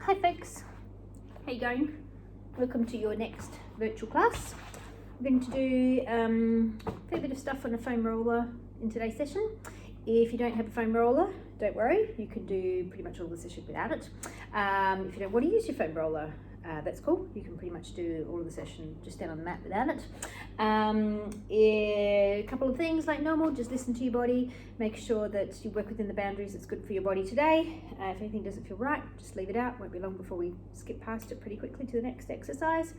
Hi folks, how you going? Welcome to your next virtual class. We're going to do a fair bit of stuff on a foam roller in today's session. If you don't have a foam roller, don't worry, you can do pretty much all the session without it. If you don't want to use your foam roller, that's cool. You can pretty much do all of the session just down on the mat without it. A couple of things like normal, just listen to your body, make sure that you work within the boundaries that's good for your body today. If anything doesn't feel right, just leave it out. Won't be long before we skip past it pretty quickly to the next exercise.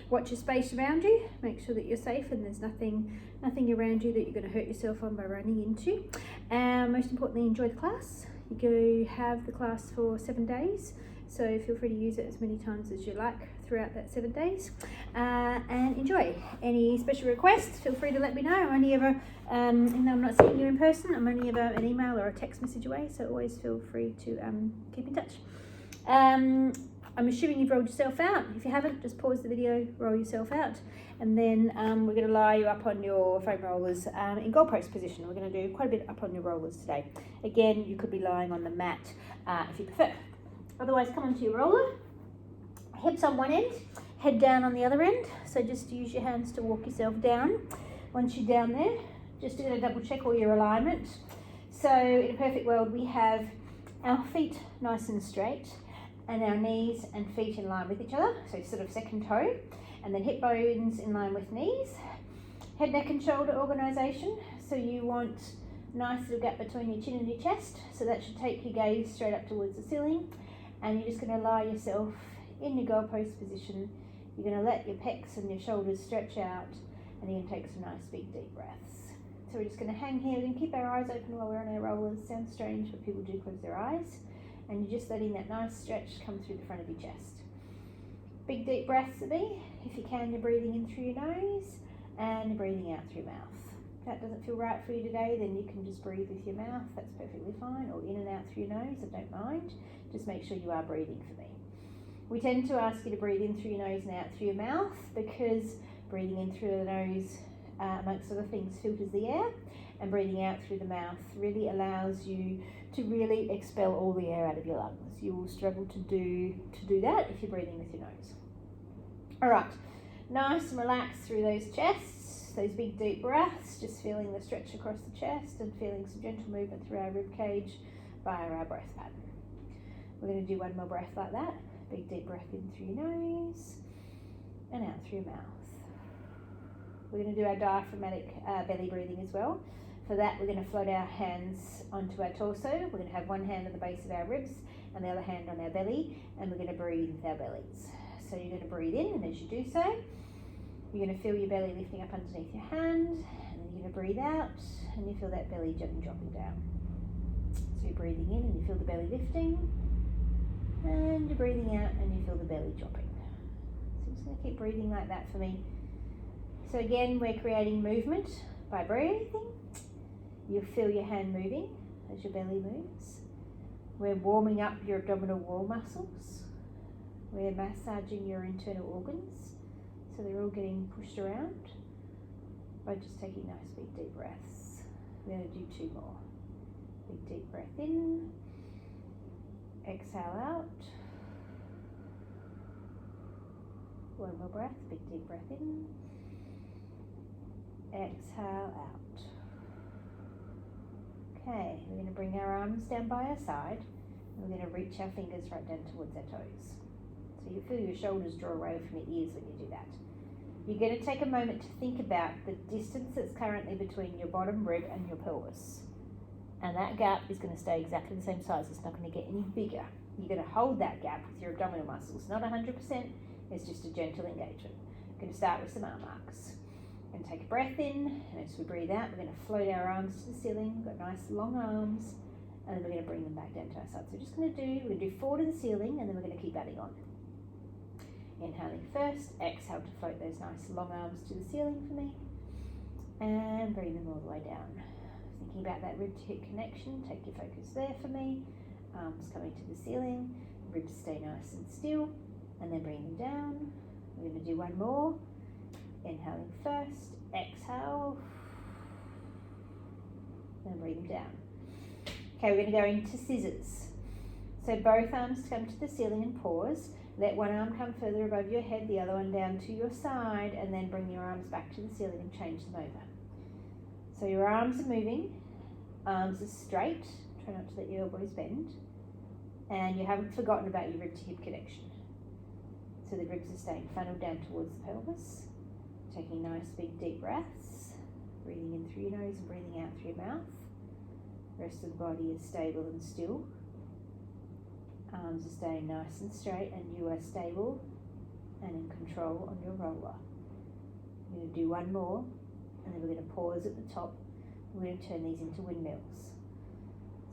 Watch your space around you, make sure that you're safe and there's nothing around you that you're going to hurt yourself on by running into. Most importantly, enjoy the class. You have the class for 7 days. So feel free to use it as many times as you like throughout that 7 days, and enjoy. Any special requests, feel free to let me know. I'm only ever, even though I'm not seeing you in person, I'm only ever an email or a text message away, so always feel free to keep in touch. I'm assuming you've rolled yourself out. If you haven't, just pause the video, roll yourself out, and then we're going to lie you up on your foam rollers in goalpost position. We're going to do quite a bit up on your rollers today. Again, you could be lying on the mat if you prefer. Otherwise, come onto your roller, hips on one end, head down on the other end. So just use your hands to walk yourself down. Once you're down there, just going to double check all your alignment. So in a perfect world, we have our feet nice and straight and our knees and feet in line with each other. So sort of second toe, and then hip bones in line with knees. Head, neck and shoulder organisation. So you want nice little gap between your chin and your chest. So that should take your gaze straight up towards the ceiling. And you're just going to lie yourself in your goalpost position. You're going to let your pecs and your shoulders stretch out, and you're going to take some nice big deep breaths. So we're just going to hang here. We're going to keep our eyes open while we're on our rollers. Sounds strange, but people do close their eyes. And you're just letting that nice stretch come through the front of your chest. Big deep breaths at me. If you can, you're breathing in through your nose and you're breathing out through your mouth. If that doesn't feel right for you today, then you can just breathe with your mouth. That's perfectly fine. Or in and out through your nose, I don't mind. Just make sure you are breathing for me. We tend to ask you to breathe in through your nose and out through your mouth because breathing in through the nose, amongst other things, filters the air, and breathing out through the mouth really allows you to really expel all the air out of your lungs. You will struggle to do that if you're breathing with your nose. All right, nice and relaxed through those chests, those big deep breaths, just feeling the stretch across the chest and feeling some gentle movement through our rib cage via our breath pattern. We're going to do one more breath like that. Big deep breath in through your nose and out through your mouth. We're going to do our diaphragmatic belly breathing as well. For that, we're going to float our hands onto our torso. We're going to have one hand on the base of our ribs and the other hand on our belly, and we're going to breathe with our bellies. So you're going to breathe in, and as you do so, you're going to feel your belly lifting up underneath your hand, and then you're going to breathe out, and you feel that belly gently dropping down. So you're breathing in, and you feel the belly lifting, and you're breathing out, and you feel the belly dropping. So I'm just going to keep breathing like that for me. So again, we're creating movement by breathing. You'll feel your hand moving as your belly moves. We're warming up your abdominal wall muscles. We're massaging your internal organs, so they're all getting pushed around by just taking nice big deep breaths. We're going to do 2 more. Big deep breath in, exhale out. One more breath, big deep breath in, exhale out. Okay, we're going to bring our arms down by our side, and we're going to reach our fingers right down towards our toes. So you feel your shoulders draw away from your ears when you do that. You're going to take a moment to think about the distance that's currently between your bottom rib and your pelvis. And that gap is going to stay exactly the same size. It's not going to get any bigger. You're going to hold that gap with your abdominal muscles. Not 100%, it's just a gentle engagement. We're going to start with some arm arcs. We're going to take a breath in, and as we breathe out, we're going to float our arms to the ceiling. We've got nice long arms, and then we're going to bring them back down to our sides. So we're going to do 4 to the ceiling, and then we're going to keep adding on. Inhaling first, exhale to float those nice long arms to the ceiling for me, and bring them all the way down. Thinking about that rib to hip connection, take your focus there for me. Arms coming to the ceiling, ribs stay nice and still, and then bring them down. We're going to do 1 more. Inhaling first, exhale, then breathe them down. Okay, we're going to go into scissors. So both arms come to the ceiling and pause. Let one arm come further above your head, the other one down to your side, and then bring your arms back to the ceiling and change them over. So your arms are moving, arms are straight, try not to let your elbows bend, and you haven't forgotten about your rib to hip connection. So the ribs are staying funneled down towards the pelvis, taking nice big deep breaths, breathing in through your nose and breathing out through your mouth. The rest of the body is stable and still. Arms are staying nice and straight, and you are stable and in control on your roller. We're going to do one more, and then we're going to pause at the top. We're going to turn these into windmills.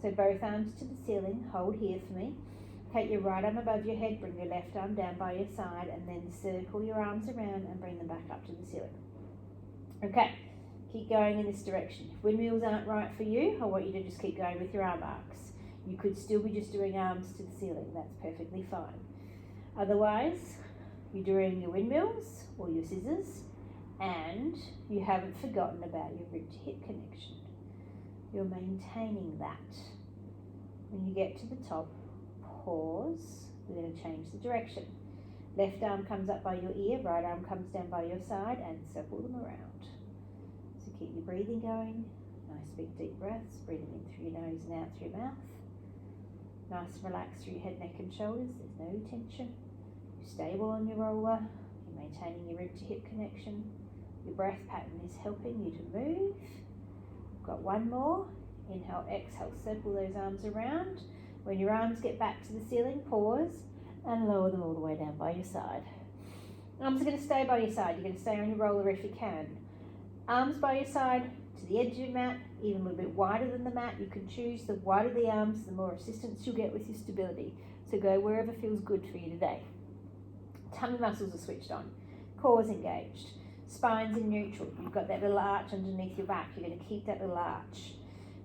So both arms to the ceiling, hold here for me. Take your right arm above your head, bring your left arm down by your side, and then circle your arms around and bring them back up to the ceiling. Okay, keep going in this direction. If windmills aren't right for you, I want you to just keep going with your arm arcs. You could still be just doing arms to the ceiling, that's perfectly fine. Otherwise, you're doing your windmills or your scissors, and you haven't forgotten about your rib to hip connection. You're maintaining that. When you get to the top, pause. We're going to change the direction. Left arm comes up by your ear, right arm comes down by your side, and circle them around. So keep your breathing going. Nice big deep breaths, breathing in through your nose and out through your mouth. Nice and relaxed through your head, neck and shoulders. There's no tension. You're stable on your roller. You're maintaining your rib to hip connection. Your breath pattern is helping you to move. Got one more. Inhale, exhale, circle those arms around. When your arms get back to the ceiling, pause and lower them all the way down by your side. Arms are going to stay by your side. You're going to stay on your roller if you can. Arms by your side to the edge of your mat, even a little bit wider than the mat. You can choose. The wider the arms, the more assistance you'll get with your stability. So go wherever feels good for you today. Tummy muscles are switched on. Core's engaged. Spine's in neutral. You've got that little arch underneath your back. You're going to keep that little arch.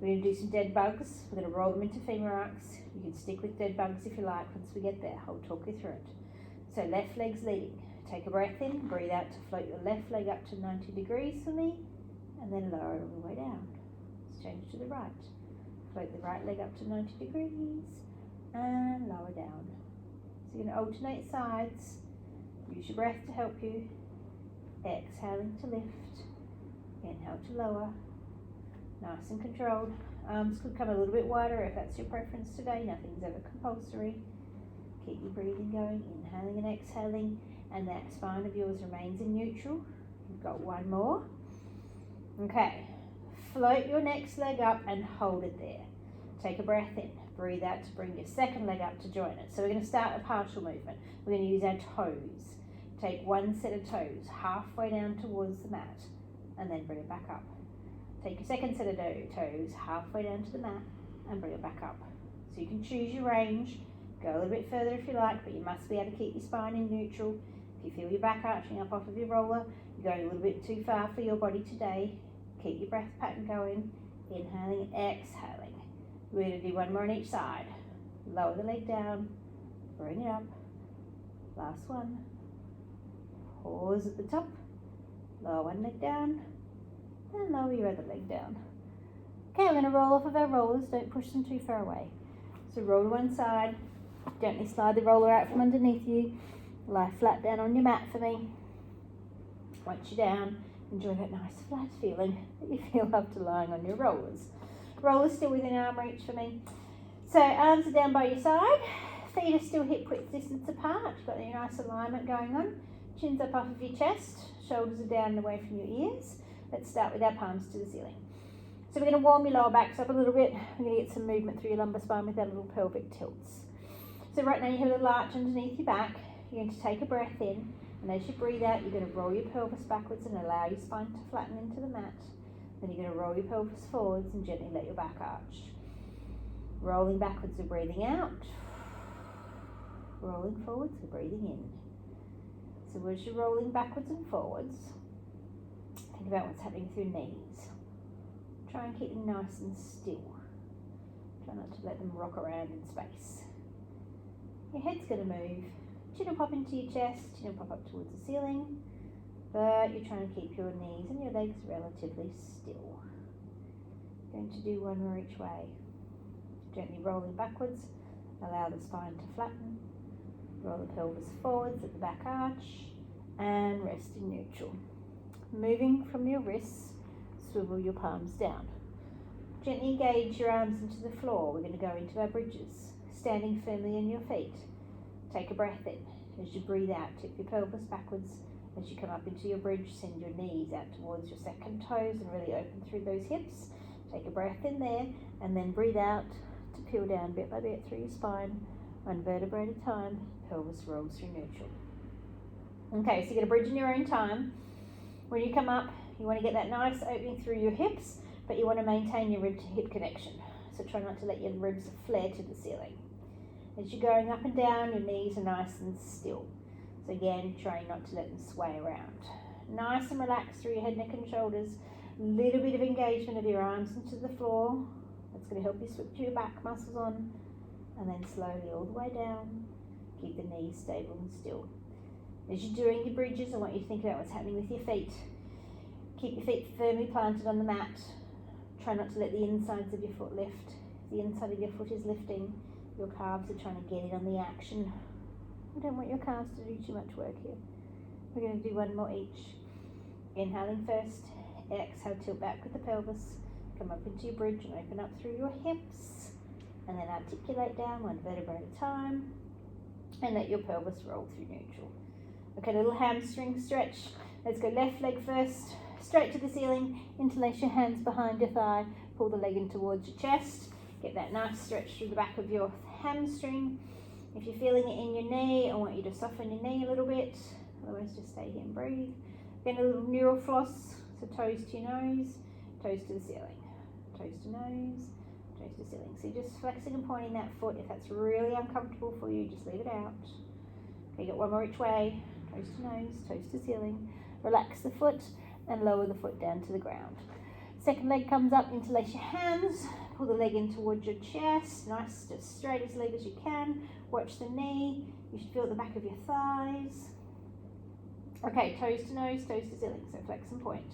We're going to do some dead bugs. We're going to roll them into femur arcs. You can stick with dead bugs if you like once we get there. I'll talk you through it. So left leg's leading. Take a breath in, breathe out to float your left leg up to 90 degrees for me, and then lower it all the way down. Let's change to the right. Float the right leg up to 90 degrees, and lower down. So you're going to alternate sides. Use your breath to help you. Exhaling to lift. Inhale to lower. Nice and controlled. Arms could come a little bit wider if that's your preference today. Nothing's ever compulsory. Keep your breathing going, inhaling and exhaling, and that spine of yours remains in neutral. You've got one more. Okay, float your next leg up and hold it there. Take a breath in, breathe out to bring your second leg up to join it. So we're going to start a partial movement. We're going to use our toes. Take one set of toes halfway down towards the mat, and then bring it back up. Take your second set of toes halfway down to the mat and bring it back up. So you can choose your range. Go a little bit further if you like, but you must be able to keep your spine in neutral. If you feel your back arching up off of your roller, you're going a little bit too far for your body today. Keep your breath pattern going. Inhaling and exhaling. We're going to do one more on each side. Lower the leg down. Bring it up. Last one. Pause at the top. Lower one leg down. And lower your other leg down. Okay, we're going to roll off of our rollers. Don't push them too far away. So roll to one side. Gently slide the roller out from underneath you. Lie flat down on your mat for me. Once you're down, enjoy that nice flat feeling that you feel after lying on your rollers. Rollers still within arm reach for me. So arms are down by your side. Feet are still hip width distance apart. You've got your nice alignment going on. Chin's up off of your chest. Shoulders are down and away from your ears. Let's start with our palms to the ceiling. So we're going to warm your lower backs up a little bit. We're going to get some movement through your lumbar spine with our little pelvic tilts. So right now you have a little arch underneath your back. You're going to take a breath in, and as you breathe out, you're going to roll your pelvis backwards and allow your spine to flatten into the mat. Then you're going to roll your pelvis forwards and gently let your back arch. Rolling backwards, we're breathing out. Rolling forwards, we're breathing in. So as you're rolling backwards and forwards, think about what's happening with your knees. Try and keep them nice and still. Try not to let them rock around in space. Your head's going to move. Chin will pop into your chest, chin will pop up towards the ceiling, but you're trying to keep your knees and your legs relatively still. Going to do one more each way. Gently rolling backwards, Allow the spine to flatten. Roll the pelvis forwards at the back arch and rest in neutral. Moving from your wrists, swivel your palms down. Gently engage your arms into the floor. We're going to go into our bridges, standing firmly on your feet. Take a breath in. As you breathe out, tip your pelvis backwards. As you come up into your bridge, send your knees out towards your second toes and really open through those hips. Take a breath in there and then breathe out to peel down bit by bit through your spine, one vertebra at a time. Pelvis rolls through neutral. Okay, so you're going to bridge in your own time. When you come up, you want to get that nice opening through your hips, but you want to maintain your rib to hip connection. So try not to let your ribs flare to the ceiling. As you're going up and down, your knees are nice and still. So again, trying not to let them sway around. Nice and relaxed through your head, neck and shoulders. Little bit of engagement of your arms into the floor. That's going to help you switch your back muscles on. And then slowly all the way down. Keep the knees stable and still. As you're doing your bridges, I want you to think about what's happening with your feet. Keep your feet firmly planted on the mat. Try not to let the insides of your foot lift. If the inside of your foot is lifting, your calves are trying to get in on the action. We don't want your calves to do too much work here. We're going to do one more each. Inhaling first. Exhale, tilt back with the pelvis. Come up into your bridge and open up through your hips. And then articulate down one vertebra at a time. And let your pelvis roll through neutral. Okay, a little hamstring stretch. Let's go left leg first. Straight to the ceiling. Interlace your hands behind your thigh. Pull the leg in towards your chest. Get that nice stretch through the back of your hamstring. If you're feeling it in your knee, I want you to soften your knee a little bit. Otherwise, just stay here and breathe. Then a little neural floss. So toes to your nose, toes to the ceiling. Toes to nose, toes to ceiling. So you're just flexing and pointing that foot. If that's really uncomfortable for you, just leave it out. Okay, you got one more each way. Toes to nose, toes to ceiling. Relax the foot and lower the foot down to the ground. Second leg comes up, interlace your hands. Pull the leg in towards your chest. Nice, just straight as leg as you can. Watch the knee. You should feel the back of your thighs. Okay, toes to nose, toes to ceiling. So flex and point.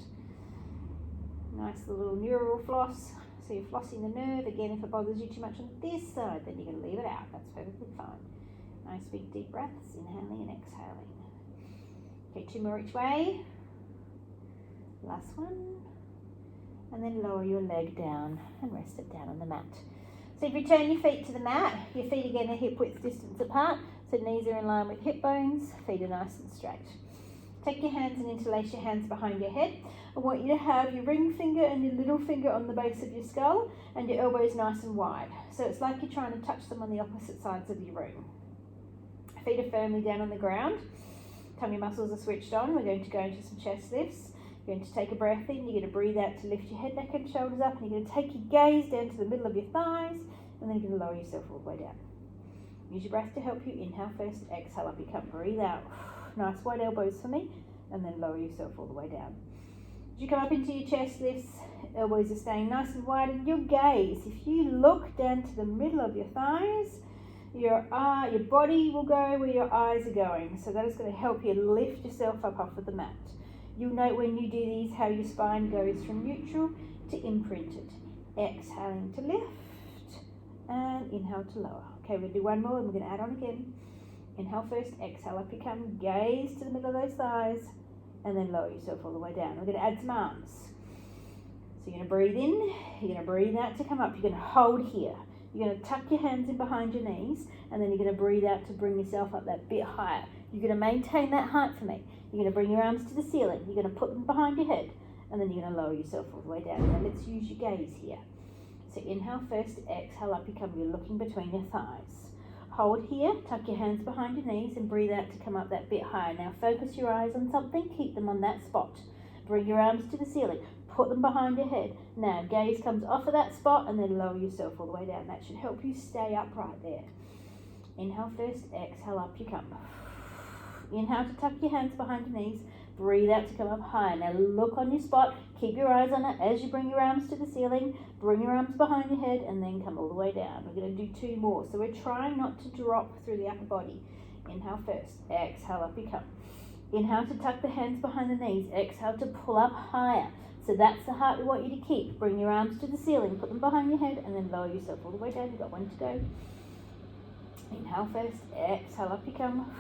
Nice little neural floss. So you're flossing the nerve. Again, if it bothers you too much on this side, then you're going to leave it out. That's perfectly fine. Nice big deep breaths, inhaling and exhaling. Okay, two more each way. Last one. And then lower your leg down and rest it down on the mat. So if you turn your feet to the mat, your feet again are hip width distance apart. So knees are in line with hip bones, feet are nice and straight. Take your hands and interlace your hands behind your head. I want you to have your ring finger and your little finger on the base of your skull and your elbows nice and wide. So it's like you're trying to touch them on the opposite sides of your room. Feet are firmly down on the ground. Tummy muscles are switched on. We're going to go into some chest lifts. You're going to take a breath in. You're going to breathe out to lift your head, neck and shoulders up. And you're going to take your gaze down to the middle of your thighs. And then you're going to lower yourself all the way down. Use your breath to help you. Inhale first, exhale up you come. Breathe out. Nice wide elbows for me. And then lower yourself all the way down. As you come up into your chest lifts, elbows are staying nice and wide. And your gaze, if you look down to the middle of your thighs, your body will go where your eyes are going. So that is going to help you lift yourself up off of the mat. You'll note when you do these how your spine goes from neutral to imprinted. Exhaling to lift and inhale to lower. Okay, we'll do one more and we're going to add on again. Inhale first, exhale up you come. Gaze to the middle of those thighs and then lower yourself all the way down. We're going to add some arms. So you're going to breathe in, you're going to breathe out to come up. You're going to hold here. You're going to tuck your hands in behind your knees and then you're going to breathe out to bring yourself up that bit higher. You're going to maintain that height for me. You're going to bring your arms to the ceiling. You're going to put them behind your head and then you're going to lower yourself all the way down. Now let's use your gaze here. So inhale first, exhale up you come. You're looking between your thighs. Hold here, tuck your hands behind your knees and breathe out to come up that bit higher. Now focus your eyes on something, keep them on that spot. Bring your arms to the ceiling, put them behind your head. Now gaze comes off of that spot and then lower yourself all the way down. That should help you stay upright there. Inhale first, exhale up you come. Inhale to tuck your hands behind your knees. Breathe out to come up higher. Now look on your spot. Keep your eyes on it as you bring your arms to the ceiling. Bring your arms behind your head and then come all the way down. We're going to do two more. So we're trying not to drop through the upper body. Inhale first. Exhale up you come. Inhale to tuck the hands behind the knees. Exhale to pull up higher. So that's the height we want you to keep. Bring your arms to the ceiling. Put them behind your head and then lower yourself all the way down. You've got one to go. Inhale first, exhale up you come.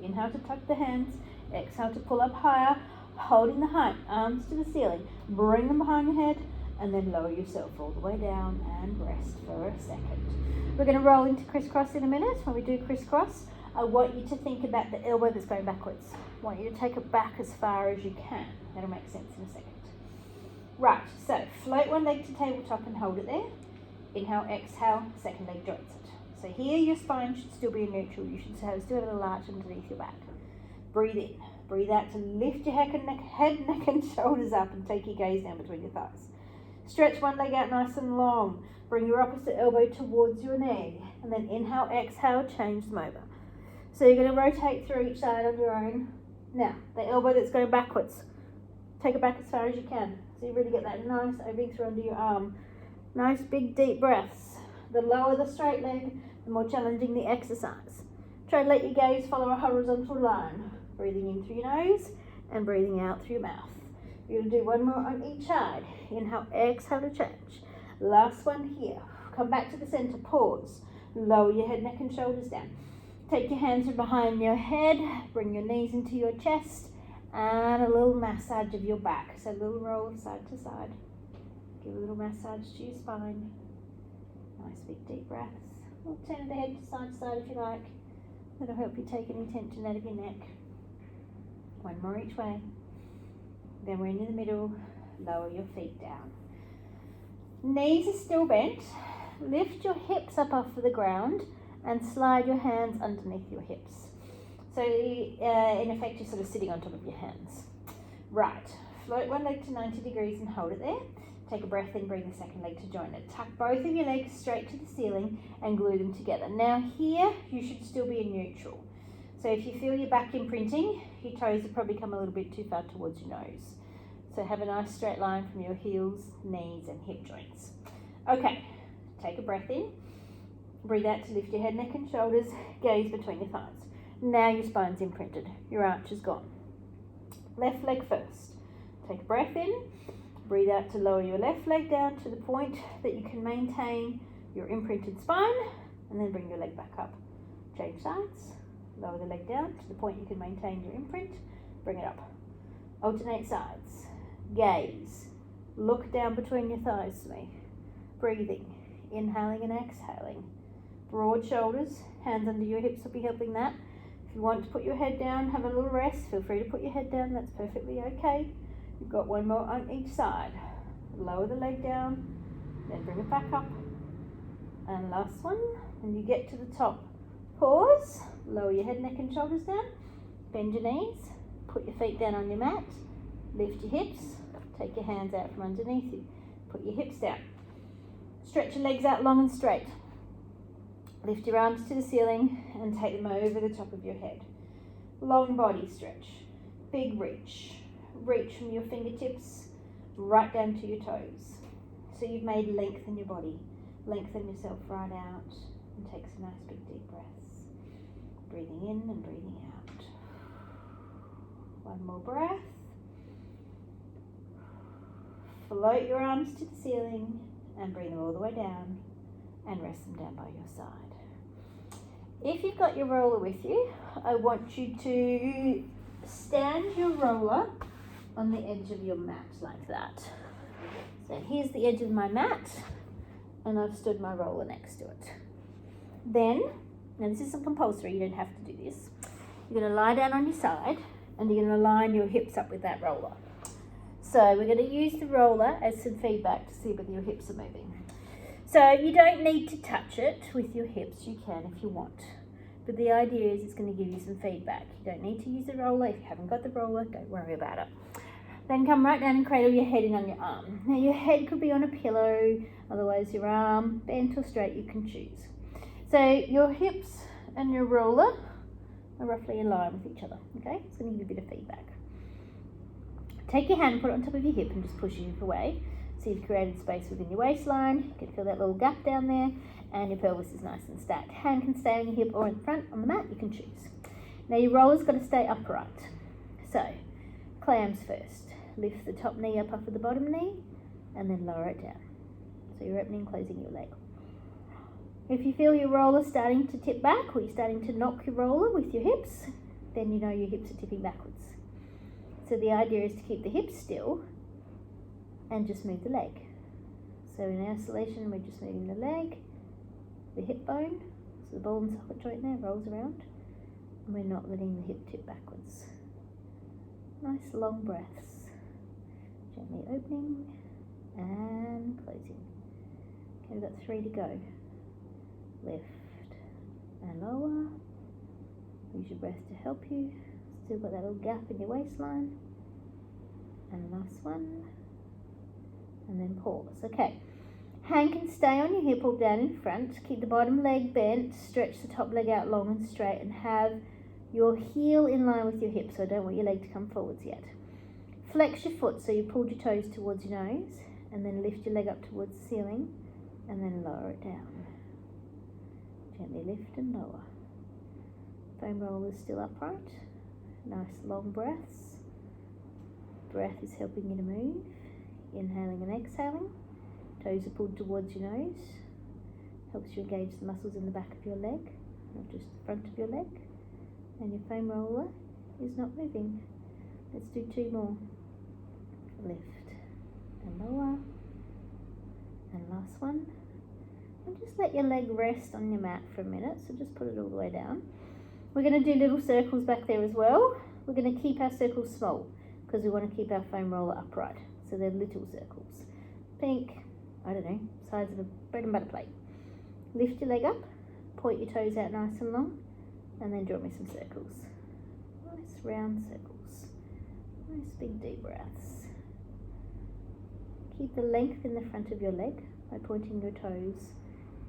Inhale to tuck the hands, exhale to pull up higher, holding the height, arms to the ceiling, bring them behind your head, and then lower yourself all the way down and rest for a second. We're going to roll into crisscross in a minute. When we do crisscross, I want you to think about the elbow that's going backwards. I want you to take it back as far as you can. That'll make sense in a second. Right, so float one leg to tabletop and hold it there. Inhale, exhale, second leg joins it. So here your spine should still be in neutral. You should still have a little arch underneath your back. Breathe in. Breathe out to lift your head, neck and shoulders up and take your gaze down between your thighs. Stretch one leg out nice and long. Bring your opposite elbow towards your knee. And then inhale, exhale, change them over. So you're going to rotate through each side on your own. Now, the elbow that's going backwards, take it back as far as you can. So you really get that nice opening through under your arm. Nice big deep breaths. The lower the straight leg, the more challenging the exercise. Try to let your gaze follow a horizontal line. Breathing in through your nose and breathing out through your mouth. You're going to do one more on each side. Inhale, exhale to change. Last one here. Come back to the center, pause. Lower your head, neck and shoulders down. Take your hands from behind your head, bring your knees into your chest, and a little massage of your back. So a little roll side to side. Give a little massage to your spine. Nice big deep breaths. We'll turn the head to side if you like. That'll help you take any tension out of your neck. One more each way. Then we're in the middle. Lower your feet down. Knees are still bent. Lift your hips up off of the ground and slide your hands underneath your hips. So in effect, you're sort of sitting on top of your hands. Right. Float one leg to 90 degrees and hold it there. Take a breath in, bring the second leg to join it. Tuck both of your legs straight to the ceiling and glue them together. Now here, you should still be in neutral. So if you feel your back imprinting, your toes have probably come a little bit too far towards your nose. So have a nice straight line from your heels, knees and hip joints. Okay, take a breath in. Breathe out to lift your head, neck and shoulders. Gaze between your thighs. Now your spine's imprinted. Your arch is gone. Left leg first. Take a breath in. Breathe out to lower your left leg down to the point that you can maintain your imprinted spine. And then bring your leg back up. Change sides. Lower the leg down to the point you can maintain your imprint. Bring it up. Alternate sides. Gaze. Look down between your thighs to me. Breathing. Inhaling and exhaling. Broad shoulders. Hands under your hips will be helping that. If you want to put your head down, have a little rest. Feel free to put your head down. That's perfectly okay. You've got one more on each side. Lower the leg down. Then bring it back up. And last one. When you get to the top, pause. Lower your head, neck and shoulders down. Bend your knees. Put your feet down on your mat. Lift your hips. Take your hands out from underneath you. Put your hips down. Stretch your legs out long and straight. Lift your arms to the ceiling and take them over the top of your head. Long body stretch. Big reach. Reach from your fingertips right down to your toes. So you've made length in your body. Lengthen yourself right out and take some nice big deep breaths. Breathing in and breathing out. One more breath. Float your arms to the ceiling and bring them all the way down and rest them down by your side. If you've got your roller with you, I want you to stand your roller on the edge of your mat like that. So here's the edge of my mat and I've stood my roller next to it. Then, now this isn't compulsory, you don't have to do this. You're going to lie down on your side and you're going to line your hips up with that roller. So we're going to use the roller as some feedback to see whether your hips are moving. So you don't need to touch it with your hips, you can if you want. But the idea is it's going to give you some feedback. You don't need to use the roller. If you haven't got the roller, don't worry about it. Then come right down and cradle your head in on your arm. Now your head could be on a pillow, otherwise your arm, bent or straight, you can choose. So your hips and your roller are roughly in line with each other, okay? It's going to give you a bit of feedback. Take your hand, put it on top of your hip and just push your hip away. So you've created space within your waistline. You can feel that little gap down there and your pelvis is nice and stacked. Hand can stay on your hip or in front on the mat, you can choose. Now your roller's got to stay upright. So, clams first. Lift the top knee up off of the bottom knee and then lower it down. So you're opening and closing your leg. If you feel your roller starting to tip back, or you're starting to knock your roller with your hips, then you know your hips are tipping backwards. So the idea is to keep the hips still and just move the leg. So in isolation, we're just moving the leg, the hip bone, so the ball and socket joint there rolls around, and we're not letting the hip tip backwards. Nice long breaths. Gently opening and closing. Okay, we've got 3 to go. Lift and lower. Use your breath to help you. Still got that little gap in your waistline. And last one. And then pause. Okay. Hand can stay on your hip or down in front. Keep the bottom leg bent. Stretch the top leg out long and straight, and have your heel in line with your hip, so I don't want your leg to come forwards yet. Flex your foot so you pulled your toes towards your nose, and then lift your leg up towards the ceiling, and then lower it down. Gently lift and lower. Foam roller is still upright. Nice long breaths. Breath is helping you to move. Inhaling and exhaling. Toes are pulled towards your nose. Helps you engage the muscles in the back of your leg, not just the front of your leg. And your foam roller is not moving. Let's do 2 more. Lift and lower. And last one. And just let your leg rest on your mat for a minute, so just put it all the way down. We're going to do little circles back there as well. We're going to keep our circles small because we want to keep our foam roller upright. So they're little circles. Think, I don't know, size of a bread and butter plate. Lift your leg up, point your toes out nice and long, and then draw me some circles. Nice round circles. Nice big deep breaths. Keep the length in the front of your leg by pointing your toes.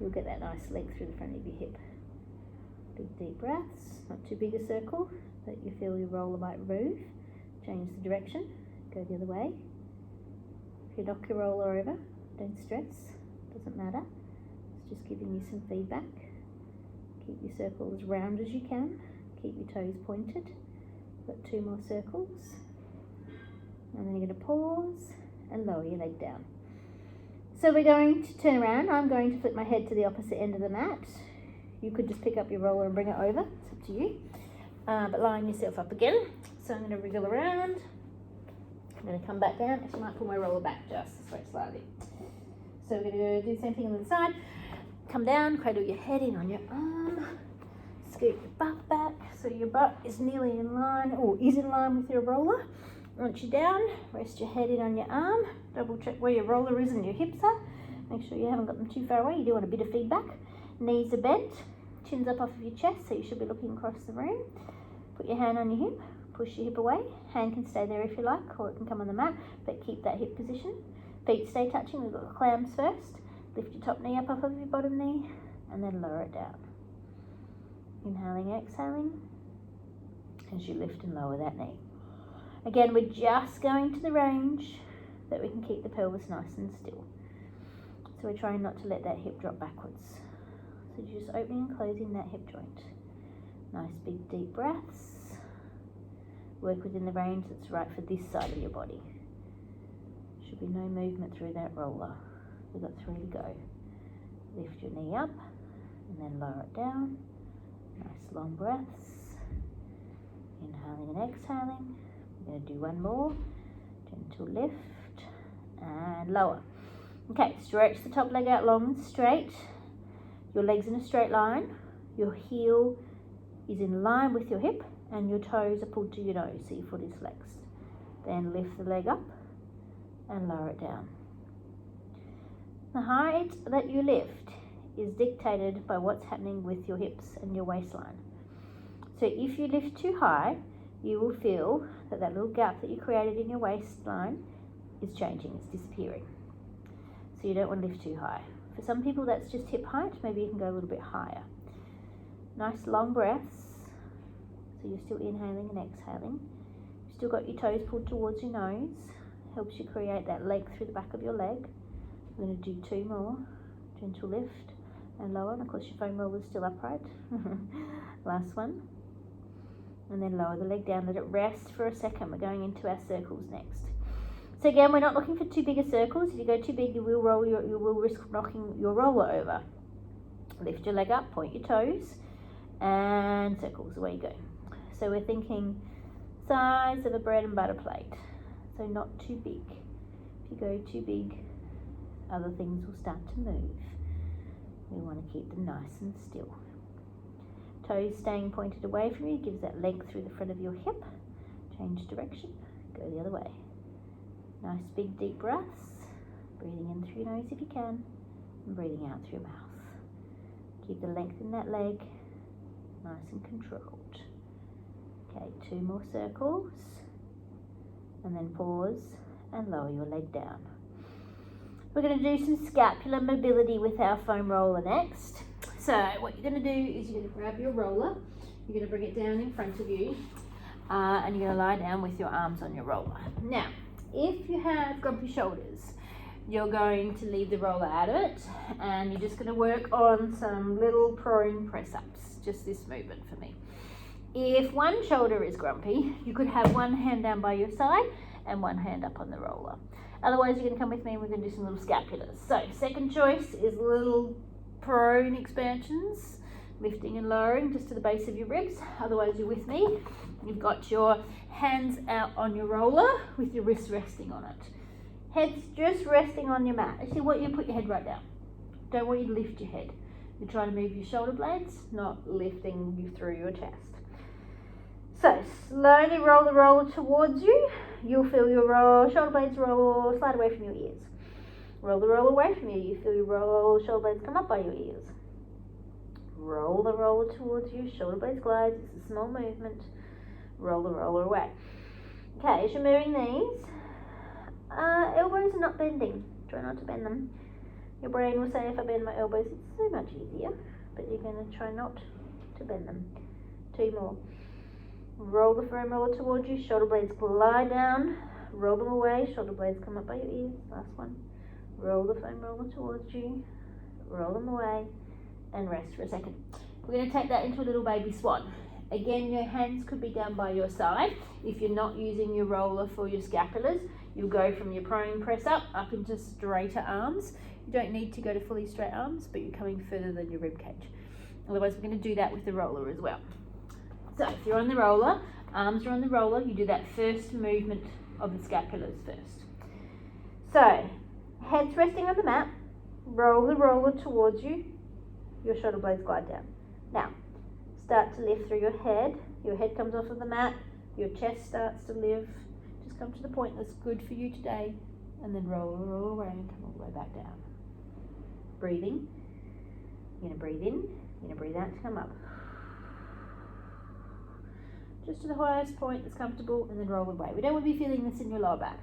You'll get that nice length through the front of your hip. Big deep breaths. Not too big a circle, but you feel your roller might move. Change the direction. Go the other way. If you knock your roller over, don't stress. Doesn't matter. It's just giving you some feedback. Keep your circle as round as you can. Keep your toes pointed. Got 2 more circles. And then you're going to pause and lower your leg down. So we're going to turn around. I'm going to flip my head to the opposite end of the mat. You could just pick up your roller and bring it over. It's up to you. But line yourself up again. So I'm going to wriggle around. I'm going to come back down. Actually, I might pull my roller back just slightly. So we're going to do the same thing on the other side. Come down, cradle your head in on your arm. Scoot your butt back so your butt is nearly in line, or is in line with your roller. Once you're down, rest your head in on your arm. Double check where your roller is and your hips are. Make sure you haven't got them too far away. You do want a bit of feedback. Knees are bent. Chin's up off of your chest, so you should be looking across the room. Put your hand on your hip. Push your hip away. Hand can stay there if you like, or it can come on the mat, but keep that hip position. Feet stay touching. We've got clams first. Lift your top knee up off of your bottom knee, and then lower it down. Inhaling, exhaling, as you lift and lower that knee. Again, we're just going to the range that we can keep the pelvis nice and still. So we're trying not to let that hip drop backwards. So just opening and closing that hip joint. Nice big deep breaths. Work within the range that's right for this side of your body. Should be no movement through that roller. We've got 3 to go. Lift your knee up and then lower it down. Nice long breaths. Inhaling and exhaling. We're going to do 1 more. Gentle lift and lower. Okay, stretch the top leg out long and straight. Your leg's in a straight line. Your heel is in line with your hip, and your toes are pulled to your nose, so your foot is flexed. Then lift the leg up and lower it down. The height that you lift is dictated by what's happening with your hips and your waistline. So if you lift too high, you will feel that that little gap that you created in your waistline is changing, it's disappearing. So you don't want to lift too high. For some people that's just hip height, maybe you can go a little bit higher. Nice long breaths. So you're still inhaling and exhaling. You've still got your toes pulled towards your nose. Helps you create that length through the back of your leg. We're going to do 2 more. Gentle lift and lower. And of course your foam roller is still upright. Last one. And then lower the leg down. Let it rest for a second. We're going into our circles next. So again, we're not looking for too big a circles. If you go too big, you will risk knocking your roller over. Lift your leg up, point your toes, and circles, away you go. So we're thinking size of a bread and butter plate, so not too big. If you go too big, other things will start to move. We want to keep them nice and still. Toes staying pointed away from you gives that length through the front of your hip. Change direction, go the other way. Nice big deep breaths, breathing in through your nose if you can, and breathing out through your mouth. Keep the length in that leg nice and controlled. Okay, 2 more circles, and then pause and lower your leg down. We're going to do some scapular mobility with our foam roller next. So what you're going to do is you're going to grab your roller, you're going to bring it down in front of you, and you're going to lie down with your arms on your roller. Now, if you have grumpy shoulders, you're going to leave the roller out of it, and you're just going to work on some little prone press-ups, just this movement for me. If one shoulder is grumpy, you could have one hand down by your side and one hand up on the roller. Otherwise, you're going to come with me and we're going to do some little scapulars. So, second choice is little prone expansions, lifting and lowering just to the base of your ribs. Otherwise, you're with me. You've got your hands out on your roller with your wrists resting on it. Head's just resting on your mat. Actually, I want you to put your head right down. Don't want you to lift your head. You're trying to move your shoulder blades, not lifting you through your chest. So, slowly roll the roller towards you. You'll feel your shoulder blades roll, slide away from your ears. Roll the roller away from you. You feel your shoulder blades come up by your ears. Roll the roller towards you. Shoulder blades glide. It's a small movement. Roll the roller away. Okay, as you're moving these, elbows are not bending. Try not to bend them. Your brain will say, if I bend my elbows, it's so much easier. But you're going to try not to bend them. 2 more. Roll the foam roller towards you. Shoulder blades glide down. Roll them away. Shoulder blades come up by your ears. Last one. Roll the foam roller towards you. Roll them away. And rest for a second. We're going to take that into a little baby swan. Again, your hands could be down by your side. If you're not using your roller for your scapulars, you'll go from your prone press up into straighter arms. You don't need to go to fully straight arms, but you're coming further than your rib cage. Otherwise, we're going to do that with the roller as well. So if you're on the roller, arms are on the roller, you do that first movement of the scapulars first. So, head's resting on the mat, roll the roller towards you, your shoulder blades glide down. Now, start to lift through your head comes off of the mat, your chest starts to lift, just come to the point that's good for you today, and then roll away and come all the way back down. Breathing, you're going to breathe in, you're going to breathe out to come up. Just to the highest point that's comfortable, and then roll away. We don't want to be feeling this in your lower back.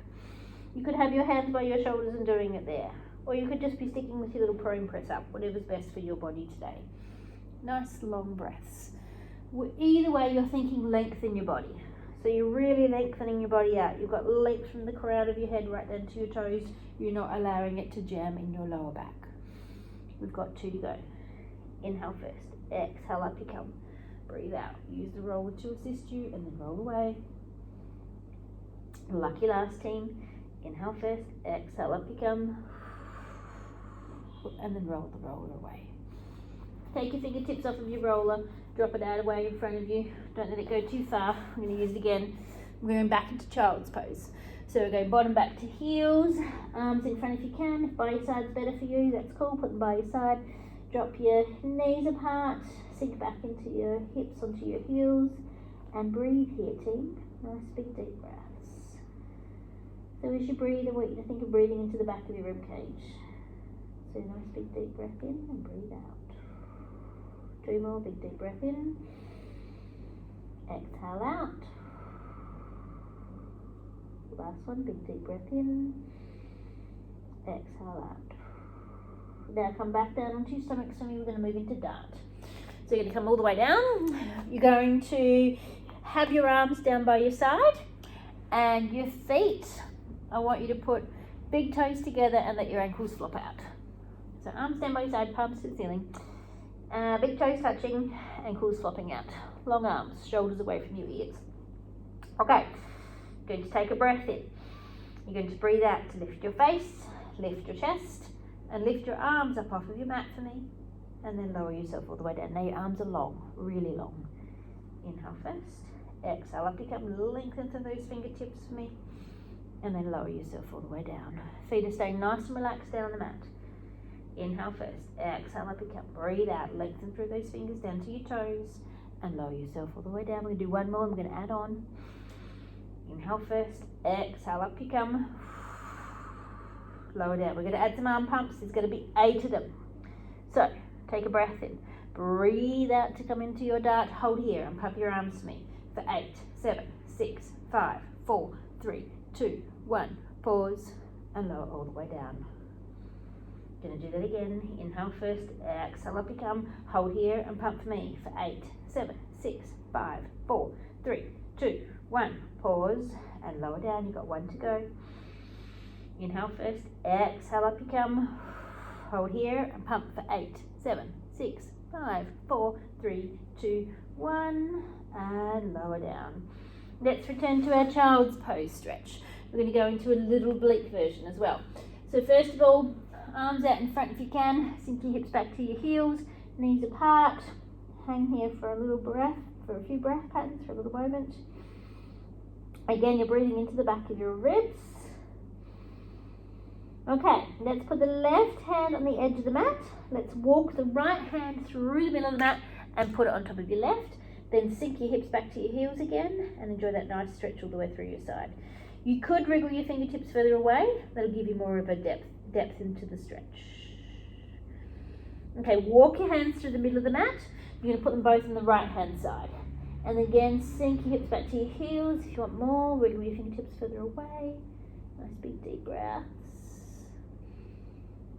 You could have your hands by your shoulders and doing it there. Or you could just be sticking with your little prone press up, whatever's best for your body today. Nice long breaths. Either way, you're thinking length in your body. So you're really lengthening your body out. You've got length from the crown of your head right down to your toes. You're not allowing it to jam in your lower back. We've got 2 to go. Inhale first. Exhale, up you come. Breathe out. Use the roller to assist you and then roll away. Lucky last team. Inhale first. Exhale, up you come. And then roll the roller away. Take your fingertips off of your roller. Drop it out away in front of you. Don't let it go too far. I'm going to use it again. We're going back into child's pose. So we're going bottom back to heels. Arms in front if you can. If by your side's better for you, that's cool. Put them by your side. Drop your knees apart. Sink back into your hips, onto your heels, and breathe here, team. Nice big deep breaths. So as you breathe, I want you to think of breathing into the back of your rib cage. So nice big deep breath in and breathe out. 2 more, big deep breath in. Exhale out. Last one, big deep breath in. Exhale out. Now come back down onto your stomach, so we're going to move into dart. So you're going to come all the way down. You're going to have your arms down by your side and your feet, I want you to put big toes together and let your ankles flop out. So arms down by your side, palms to the ceiling. Big toes touching, ankles flopping out. Long arms, shoulders away from your ears. Okay, you're going to take a breath in. You're going to breathe out to lift your face, lift your chest, and lift your arms up off of your mat for me. and then lower yourself all the way down. Now your arms are long, really long. Inhale first, exhale up you come, lengthen through those fingertips for me, and then lower yourself all the way down. Feet are staying nice and relaxed down on the mat. Inhale first, exhale up you come, breathe out, lengthen through those fingers down to your toes, and lower yourself all the way down. We're going to do one more, I'm going to add on. Inhale first, exhale up you come, lower down. We're going to add some arm pumps, there's going to be 8 of them. So, take a breath in, breathe out to come into your dart, hold here and pump your arms for me for 8, 7, 6, 5, 4, 3, 2, 1, pause and lower all the way down. Gonna do that again, inhale first, exhale up you come, hold here and pump for me for 8, 7, 6, 5, 4, 3, 2, 1, pause and lower down, you've got 1 to go. Inhale first, exhale up you come, hold here and pump for 8, 7, 6, 5, 4, 3, 2, 1, and lower down. Let's return to our child's pose stretch. We're going to go into a little oblique version as well. So first of all, arms out in front if you can, sink your hips back to your heels, knees apart, hang here for a little breath, for a few breath patterns, for a little moment. Again, you're breathing into the back of your ribs. Okay, let's put the left hand on the edge of the mat. Let's walk the right hand through the middle of the mat and put it on top of your left. Then sink your hips back to your heels again and enjoy that nice stretch all the way through your side. You could wriggle your fingertips further away. That'll give you more of a depth into the stretch. Okay, walk your hands through the middle of the mat. You're going to put them both on the right hand side. And again, sink your hips back to your heels. If you want more, wriggle your fingertips further away. Nice big deep breaths.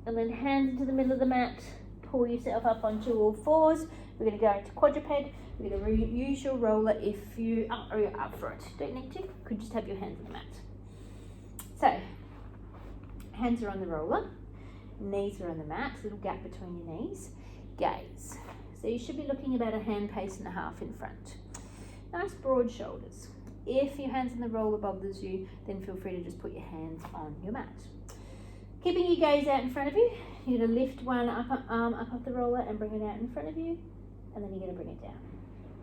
And then hands into the middle of the mat. Pull yourself up onto all fours. We're going to go into quadruped. We're going to use your roller if you are up for it. Don't need to. You could just have your hands on the mat. So, hands are on the roller. Knees are on the mat. Little gap between your knees. Gaze. So you should be looking about a hand pace and a half in front. Nice broad shoulders. If your hands on the roller bothers you, then feel free to just put your hands on your mat. Keeping your gaze out in front of you, you're going to lift one arm up off the roller and bring it out in front of you, and then you're going to bring it down.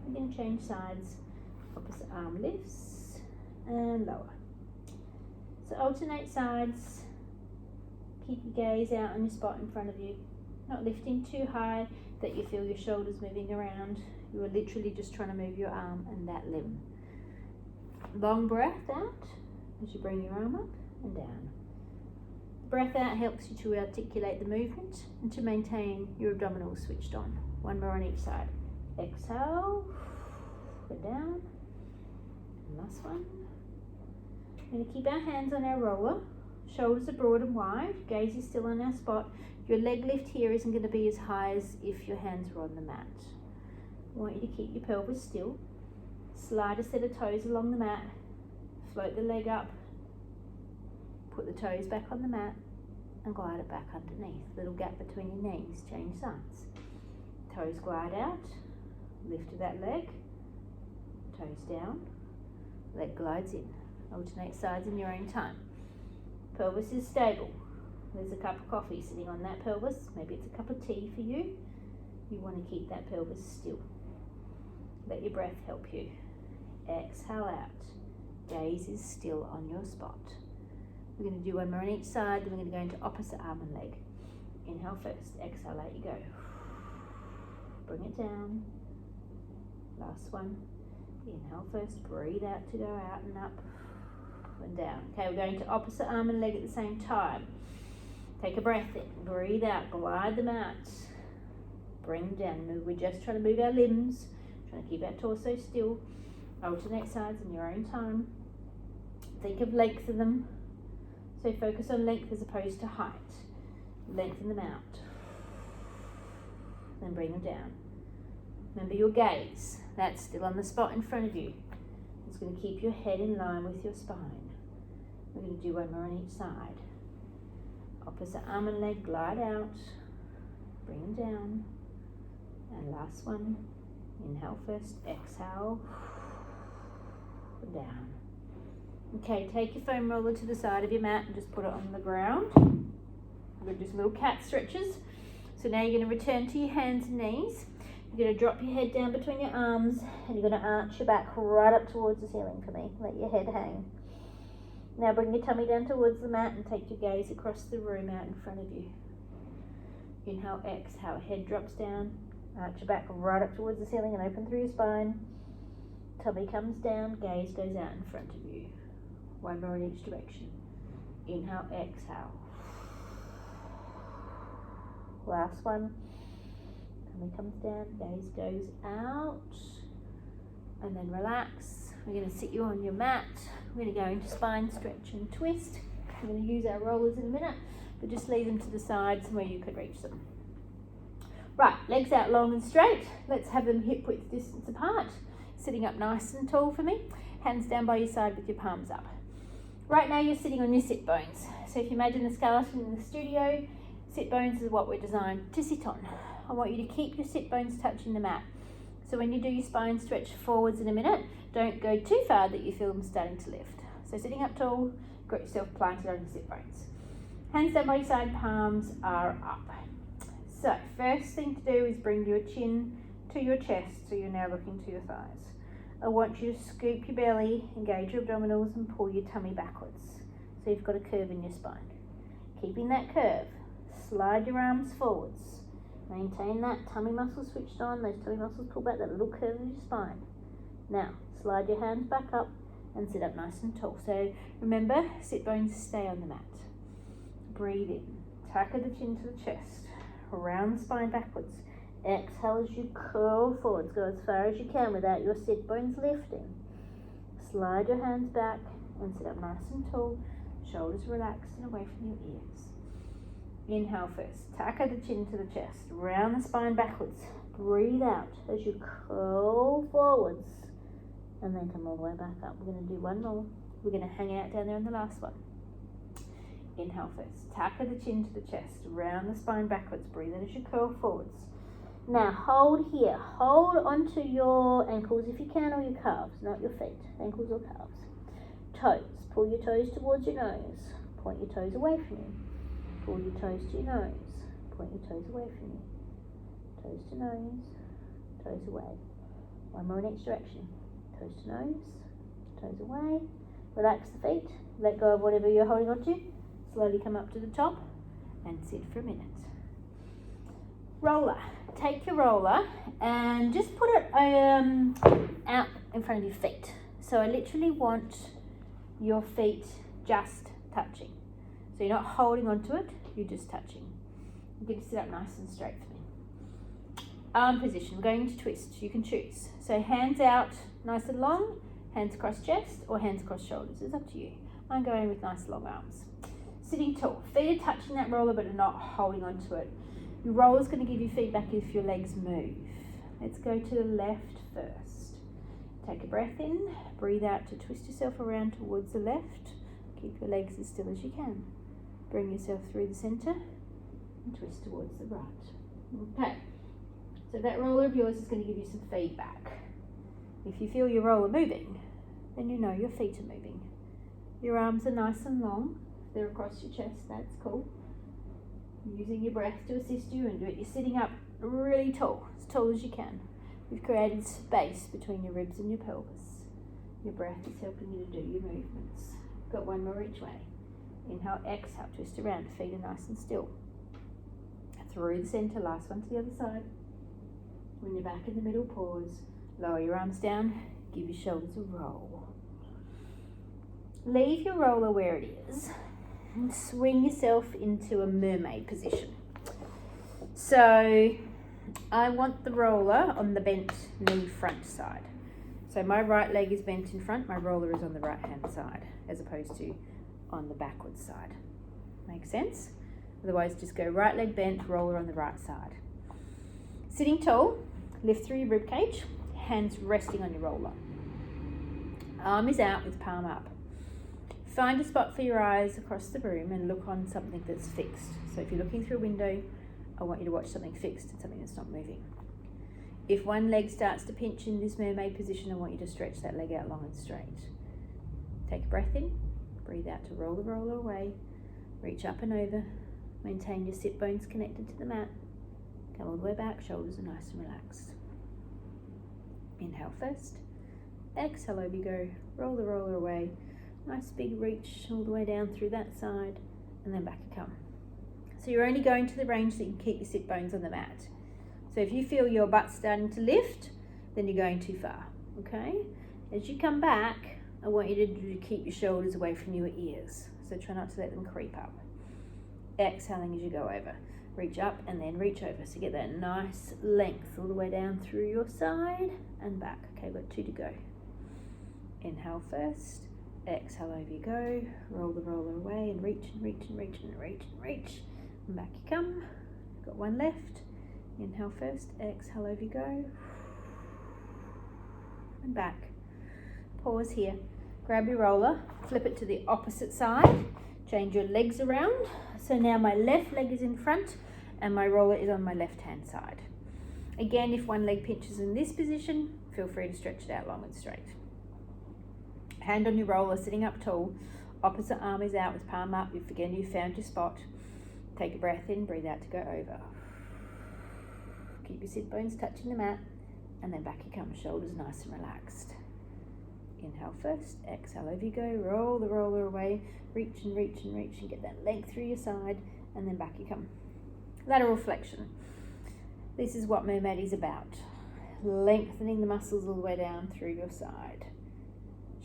You're going to change sides, opposite arm lifts and lower. So alternate sides, keep your gaze out on your spot in front of you, not lifting too high that you feel your shoulders moving around. You are literally just trying to move your arm and that limb. Long breath out as you bring your arm up and down. Breath out helps you to articulate the movement and to maintain your abdominals switched on. One more on each side. Exhale, go down. Last one. We're going to keep our hands on our roller. Shoulders are broad and wide. Gaze is still on our spot. Your leg lift here isn't going to be as high as if your hands were on the mat. I want you to keep your pelvis still. Slide a set of toes along the mat. Float the leg up. Put the toes back on the mat and glide it back underneath. Little gap between your knees. Change sides. Toes glide out. Lift of that leg. Toes down. Leg glides in. Alternate sides in your own time. Pelvis is stable. There's a cup of coffee sitting on that pelvis. Maybe it's a cup of tea for you. You want to keep that pelvis still. Let your breath help you. Exhale out. Gaze is still on your spot. We're going to do one more on each side, then we're going to go into opposite arm and leg. Inhale first, exhale, out you go. Bring it down. Last one. Inhale first, breathe out to go out and up and down. Okay, we're going to opposite arm and leg at the same time. Take a breath in, breathe out, glide them out. Bring them down. We're just trying to move our limbs, trying to keep our torso still. Alternate sides in your own time. Think of length of them. So focus on length as opposed to height. Lengthen them out. Then bring them down. Remember your gaze. That's still on the spot in front of you. It's going to keep your head in line with your spine. We're going to do one more on each side. Opposite arm and leg, glide out. Bring them down. And last one. Inhale first, exhale. Down. Okay, take your foam roller to the side of your mat and just put it on the ground. We're going to do some little cat stretches. So now you're going to return to your hands and knees. You're going to drop your head down between your arms and you're going to arch your back right up towards the ceiling for me. Let your head hang. Now bring your tummy down towards the mat and take your gaze across the room out in front of you. Inhale, exhale, head drops down. Arch your back right up towards the ceiling and open through your spine. Tummy comes down, gaze goes out in front of you. One more in each direction. Inhale, exhale. Last one. Tummy comes down, gaze goes out. And then relax. We're going to sit you on your mat. We're going to go into spine stretch and twist. We're going to use our rollers in a minute, but just leave them to the sides where you could reach them. Right, legs out long and straight. Let's have them hip width distance apart. Sitting up nice and tall for me. Hands down by your side with your palms up. Right now you're sitting on your sit bones. So if you imagine a skeleton in the studio, sit bones is what we're designed to sit on. I want you to keep your sit bones touching the mat. So when you do your spine stretch forwards in a minute, don't go too far that you feel them starting to lift. So sitting up tall, got yourself planted on your sit bones. Hands down by your side, palms are up. So first thing to do is bring your chin to your chest, so you're now looking to your thighs. I want you to scoop your belly, engage your abdominals and pull your tummy backwards. So you've got a curve in your spine. Keeping that curve, slide your arms forwards. Maintain that tummy muscle switched on, those tummy muscles pull back, that little curve in your spine. Now, slide your hands back up and sit up nice and tall. So remember, sit bones stay on the mat. Breathe in, tacker the chin to the chest, round the spine backwards. Exhale as you curl forwards, go as far as you can without your sit bones lifting. Slide your hands back and sit up nice and tall, shoulders relaxed and away from your ears. Inhale first, tacker the chin to the chest, round the spine backwards. Breathe out as you curl forwards and then come all the way back up. We're going to do one more. We're going to hang out down there on the last one. Inhale first, tacker the chin to the chest, round the spine backwards. Breathe in as you curl forwards. Now hold here, hold onto your ankles if you can, or your calves, not your feet, ankles or calves. Toes, pull your toes towards your nose, point your toes away from you. Pull your toes to your nose, point your toes away from you. Toes to nose, toes away. One more in each direction. Toes to nose, toes away. Relax the feet, let go of whatever you're holding on to. Slowly come up to the top and sit for a minute. Roller. Take your roller and just put it out in front of your feet. So I literally want your feet just touching. So you're not holding onto it, you're just touching. You're going to sit up nice and straight for me. Arm position, we're going to twist, you can choose. So hands out nice and long, hands across chest or hands across shoulders, it's up to you. I'm going with nice long arms. Sitting tall, feet are touching that roller but are not holding onto it. Your roller is going to give you feedback if your legs move. Let's go to the left first. Take a breath in, breathe out to twist yourself around towards the left. Keep your legs as still as you can. Bring yourself through the center and twist towards the right. Okay, so that roller of yours is going to give you some feedback. If you feel your roller moving, then you know your feet are moving. Your arms are nice and long. If they're across your chest, that's cool. Using your breath to assist you, and do it. You're sitting up really tall, as tall as you can. You've created space between your ribs and your pelvis. Your breath is helping you to do your movements. Got one more each way. Inhale, exhale, twist around, feet are nice and still. Through the center, last one to the other side. When you're back in the middle, pause. Lower your arms down, give your shoulders a roll. Leave your roller where it is. And swing yourself into a mermaid position. So I want the roller on the bent knee front side. So my right leg is bent in front, my roller is on the right hand side as opposed to on the backwards side. Make sense? Otherwise just go right leg bent, roller on the right side. Sitting tall, lift through your rib cage, hands resting on your roller. Arm is out with palm up. Find a spot for your eyes across the room and look on something that's fixed. So if you're looking through a window, I want you to watch something fixed and something that's not moving. If one leg starts to pinch in this mermaid position, I want you to stretch that leg out long and straight. Take a breath in, breathe out to roll the roller away, reach up and over, maintain your sit bones connected to the mat, Come all the way back, shoulders are nice and relaxed. Inhale first. Exhale, over you go. Roll the roller away. Nice big reach all the way down through that side, and then back you come. So you're only going to the range that you can keep your sit bones on the mat. So if you feel your butt starting to lift, then you're going too far, okay? As you come back, I want you to keep your shoulders away from your ears. So try not to let them creep up. Exhaling as you go over. Reach up and then reach over. So get that nice length all the way down through your side and back. Okay, we've got 2 to go. Inhale first. Exhale, over you go. Roll the roller away and reach and reach and reach and reach and reach. And back you come. Got 1 left. Inhale first. Exhale, over you go. And back. Pause here. Grab your roller. Flip it to the opposite side. Change your legs around. So now my left leg is in front and my roller is on my left hand side. Again, if one leg pinches in this position, feel free to stretch it out long and straight. Hand on your roller, sitting up tall. Opposite arm is out with palm up. Again, you've found your spot. Take a breath in, breathe out to go over. Keep your sit bones touching the mat and then back you come, shoulders nice and relaxed. Inhale first, exhale, over you go, roll the roller away, reach and reach and reach and get that length through your side and then back you come. Lateral flexion. This is what Mermaid is about. Lengthening the muscles all the way down through your side.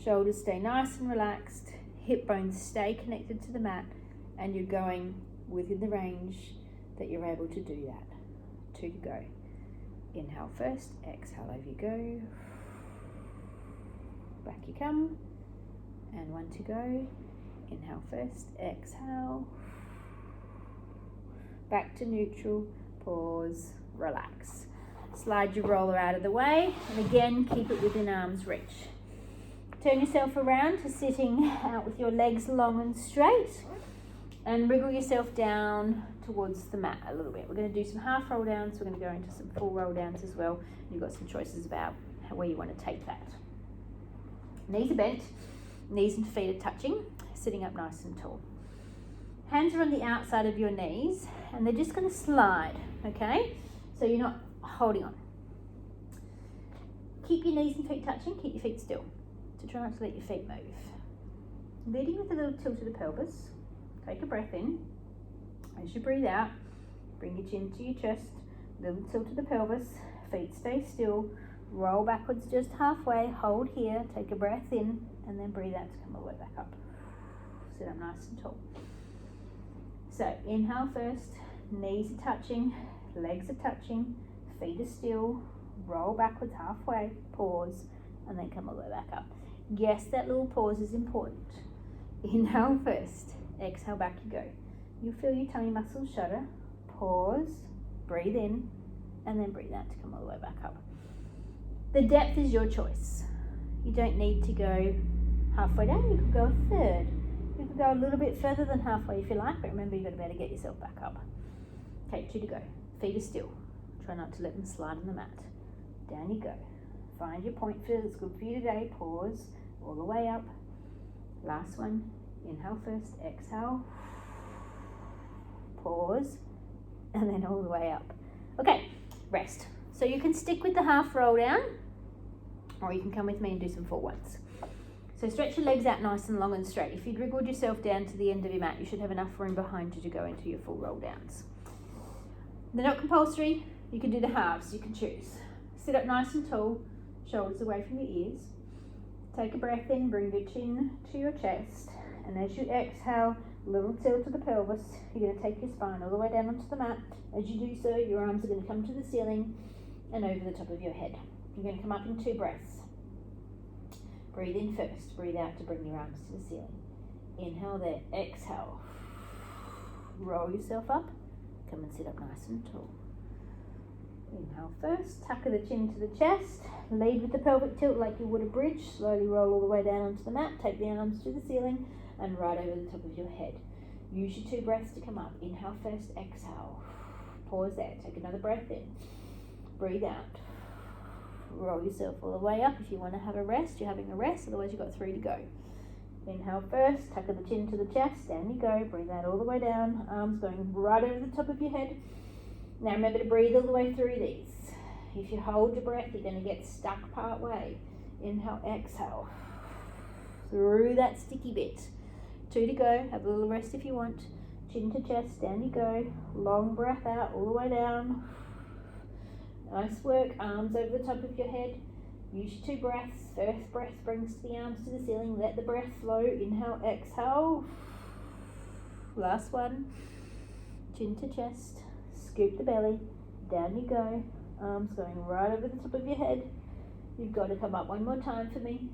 Shoulders stay nice and relaxed, hip bones stay connected to the mat and you're going within the range that you're able to do that. 2 to go. Inhale first, exhale, over you go. Back you come, and 1 to go. Inhale first, exhale. Back to neutral, pause, relax. Slide your roller out of the way, and again, keep it within arm's reach. Turn yourself around to sitting out with your legs long and straight, and wriggle yourself down towards the mat a little bit. We're going to do some half roll downs, we're going to go into some full roll downs as well. You've got some choices about where you want to take that. Knees are bent, knees and feet are touching, sitting up nice and tall. Hands are on the outside of your knees and they're just going to slide, okay? So you're not holding on. Keep your knees and feet touching, keep your feet still. So try not to let your feet move. Leading with a little tilt of the pelvis. Take a breath in. As you breathe out, bring your chin to your chest, little tilt of the pelvis, feet stay still. Roll backwards just halfway, hold here, take a breath in, and then breathe out to come all the way back up. Sit up nice and tall. So inhale first, knees are touching, legs are touching, feet are still, roll backwards halfway, pause, and then come all the way back up. Yes, that little pause is important. Inhale first, exhale, back you go. You'll feel your tummy muscles shudder, pause, breathe in, and then breathe out to come all the way back up. The depth is your choice. You don't need to go halfway down, you could go a third. You could go a little bit further than halfway if you like, but remember you've got to be able to get yourself back up. Okay, 2 to go. Feet are still. Try not to let them slide on the mat. Down you go. Find your point that's good for you today. Pause, all the way up. Last one. Inhale first, exhale. Pause, and then all the way up. Okay, rest. So you can stick with the half roll down, or you can come with me and do some full ones. So stretch your legs out nice and long and straight. If you'd wriggled yourself down to the end of your mat, you should have enough room behind you to go into your full roll downs. They're not compulsory. You can do the halves, you can choose. Sit up nice and tall, shoulders away from your ears. Take a breath in, bring your chin to your chest, and as you exhale, little tilt to the pelvis. You're going to take your spine all the way down onto the mat. As you do so, your arms are going to come to the ceiling and over the top of your head. You're going to come up in 2 breaths. Breathe in first, breathe out to bring your arms to the ceiling. Inhale there, exhale. Roll yourself up, come and sit up nice and tall. Inhale first, tuck the chin to the chest, lead with the pelvic tilt like you would a bridge, slowly roll all the way down onto the mat, take the arms to the ceiling and right over the top of your head. Use your 2 breaths to come up. Inhale first, exhale. Pause there, take another breath in. Breathe out. Roll yourself all the way up. If you want to have a rest, you're having a rest, otherwise you've got 3 to go. Inhale first, tuck the chin to the chest, down you go, breathe out all the way down, arms going right over the top of your head. Now remember to breathe all the way through these. If you hold your breath, you're going to get stuck part way. Inhale, exhale. Through that sticky bit. 2 to go. Have a little rest if you want. Chin to chest, down you go. Long breath out all the way down. Nice work. Arms over the top of your head. Use your 2 breaths. First breath brings the arms to the ceiling. Let the breath flow. Inhale, exhale. Last one. Chin to chest. Scoop the belly. Down you go. Arms going right over the top of your head. You've got to come up one more time for me.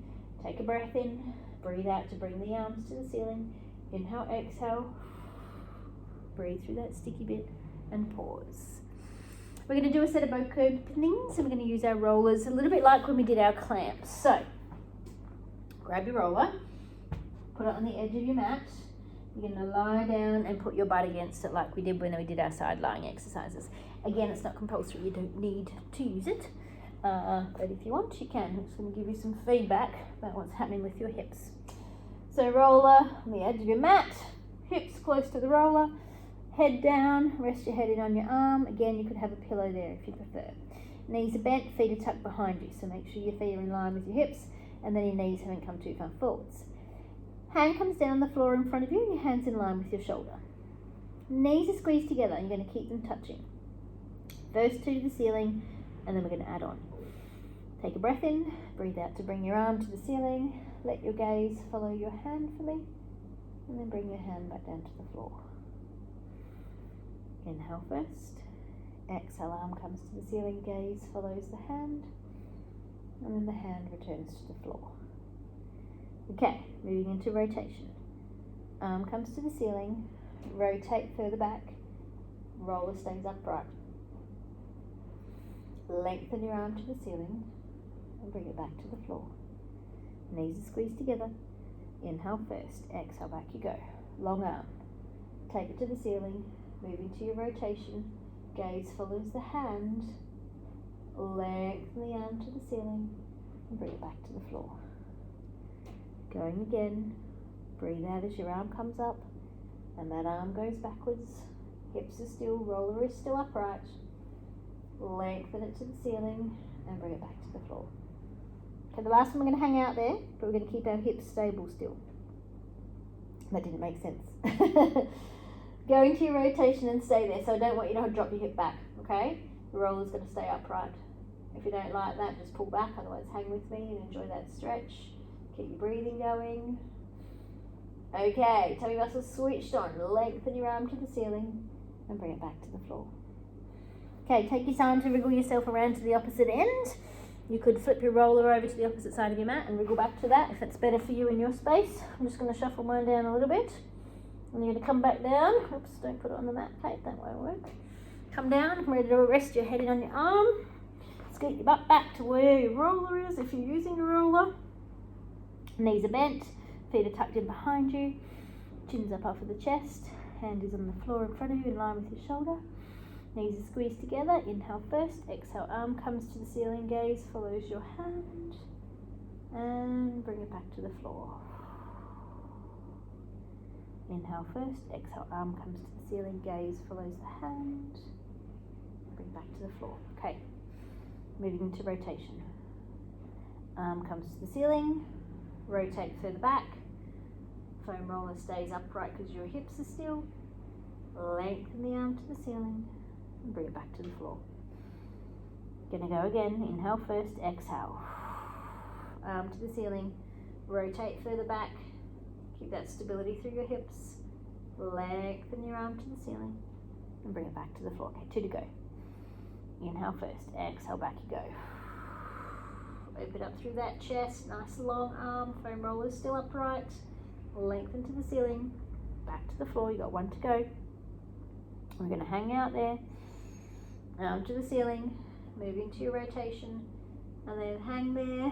Take a breath in. Breathe out to bring the arms to the ceiling. Inhale, exhale. Breathe through that sticky bit and pause. We're going to do a set of both openings and we're going to use our rollers a little bit like when we did our clamps. So, grab your roller, put it on the edge of your mat. You're going to lie down and put your butt against it like we did when we did our side lying exercises. Again, it's not compulsory, you don't need to use it, but if you want, you can. I'm just going to give you some feedback about what's happening with your hips. So roller on the edge of your mat, hips close to the roller, head down, rest your head in on your arm. Again, you could have a pillow there if you prefer. Knees are bent, feet are tucked behind you, so make sure your feet are in line with your hips and then your knees haven't come too far forwards. Hand comes down the floor in front of you and your hand's in line with your shoulder. Knees are squeezed together and you're going to keep them touching. First 2 to the ceiling and then we're going to add on. Take a breath in, breathe out to bring your arm to the ceiling. Let your gaze follow your hand for me and then bring your hand back down to the floor. Inhale first. Exhale, arm comes to the ceiling, gaze follows the hand and then the hand returns to the floor. Okay, moving into rotation. Arm comes to the ceiling, rotate further back, roller stays upright. Lengthen your arm to the ceiling and bring it back to the floor. Knees are squeezed together. Inhale first, exhale, back you go. Long arm. Take it to the ceiling, move into your rotation. Gaze follows the hand. Lengthen the arm to the ceiling and bring it back to the floor. Going again, breathe out as your arm comes up and that arm goes backwards. Hips are still, roller is still upright. Lengthen it to the ceiling and bring it back to the floor. Okay, the last one we're going to hang out there, but we're going to keep our hips stable still. That didn't make sense. Go into your rotation and stay there, so I don't want you to drop your hip back, okay? The roller's going to stay upright. If you don't like that, just pull back, otherwise hang with me and enjoy that stretch. Keep your breathing going. Okay, tummy muscles switched on. Lengthen your arm to the ceiling and bring it back to the floor. Okay, take your time to wriggle yourself around to the opposite end. You could flip your roller over to the opposite side of your mat and wriggle back to that if it's better for you in your space. I'm just going to shuffle mine down a little bit. And you're going to come back down. Oops, don't put it on the mat plate, that won't work. Come down, ready to rest your head in on your arm. Scoot your butt back to where your roller is if you're using a roller. Knees are bent, feet are tucked in behind you, chin's up off of the chest, hand is on the floor in front of you in line with your shoulder. Knees are squeezed together. Inhale first, exhale, arm comes to the ceiling, gaze follows your hand and bring it back to the floor. Inhale first, exhale, arm comes to the ceiling, gaze follows the hand, bring it back to the floor. Okay, moving into rotation. Arm comes to the ceiling, rotate further back, foam roller stays upright because your hips are still. Lengthen the arm to the ceiling and bring it back to the floor. Gonna go again. Inhale first, exhale. Arm to the ceiling, rotate further back, keep that stability through your hips. Lengthen your arm to the ceiling and bring it back to the floor. Okay, 2 to go. Inhale first, exhale, back you go. Open up through that chest, nice long arm, foam roller still upright. Lengthen to the ceiling, back to the floor, you got 1 to go. We're going to hang out there, arm to the ceiling, move into your rotation, and then hang there.